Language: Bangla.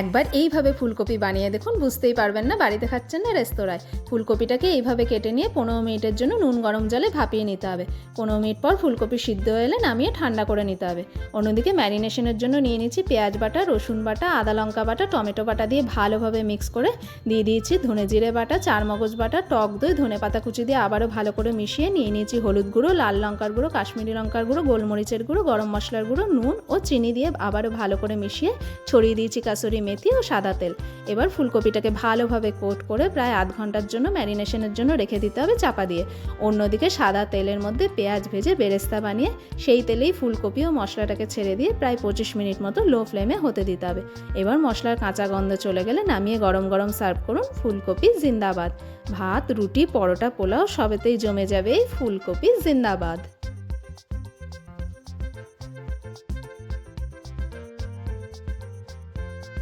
একবার এইভাবে ফুলকপি বানিয়ে দেখুন, বুঝতেই পারবেন না বাড়িতে খাচ্ছেন না রেস্তোরাঁয়। ফুলকপিটাকে এইভাবে কেটে নিয়ে 15 মিনিটের জন্য নুন গরম জলে ভাপিয়ে নিতে হবে। 15 মিনিট পর ফুলকপি সিদ্ধ হয়ে এলে নামিয়ে ঠান্ডা করে নিতে হবে। অন্যদিকে ম্যারিনেশনের জন্য নিয়ে নিচ্ছি পেঁয়াজ বাটা, রসুন বাটা, আদা লঙ্কা বাটা, টমেটো বাটা দিয়ে ভালোভাবে মিক্স করে দিয়ে দিয়েছি ধনে জিরে বাটা, চারমগজ বাটা, টক দই, ধনেপাতা কুচি দিয়ে আবারও ভালো করে মিশিয়ে নিয়ে নিয়েছি হলুদ গুঁড়ো, লাল লঙ্কার গুঁড়ো, কাশ্মীরি লঙ্কার গুঁড়ো, গোলমরিচের গুঁড়ো, গরম মশলার গুঁড়ো, নুন ও চিনি দিয়ে আবারও ভালো করে মিশিয়ে ছড়িয়ে দিয়েছি কাসুরি মেথি ও সাদা তেল। এবার ফুলকপিটাকে ভালোভাবে কোট করে প্রায় আধ ঘন্টার জন্য ম্যারিনেশনের জন্য রেখে দিতে হবে চাপা দিয়ে। অন্যদিকে সাদা তেলের মধ্যে পেঁয়াজ ভেজে বেরেস্তা বানিয়ে সেই তেলেই ফুলকপি ও মশলাটাকে ছেড়ে দিয়ে প্রায় 25 মিনিট মতো লো ফ্লেমে হতে দিতে হবে। এবার মশলার কাঁচা গন্ধ চলে গেলে নামিয়ে গরম গরম সার্ভ করুন। ফুলকপি জিন্দাবাদ। ভাত, রুটি, পরোটা, পোলাও সবেতেই জমে যাবে এই ফুলকপি জিন্দাবাদ।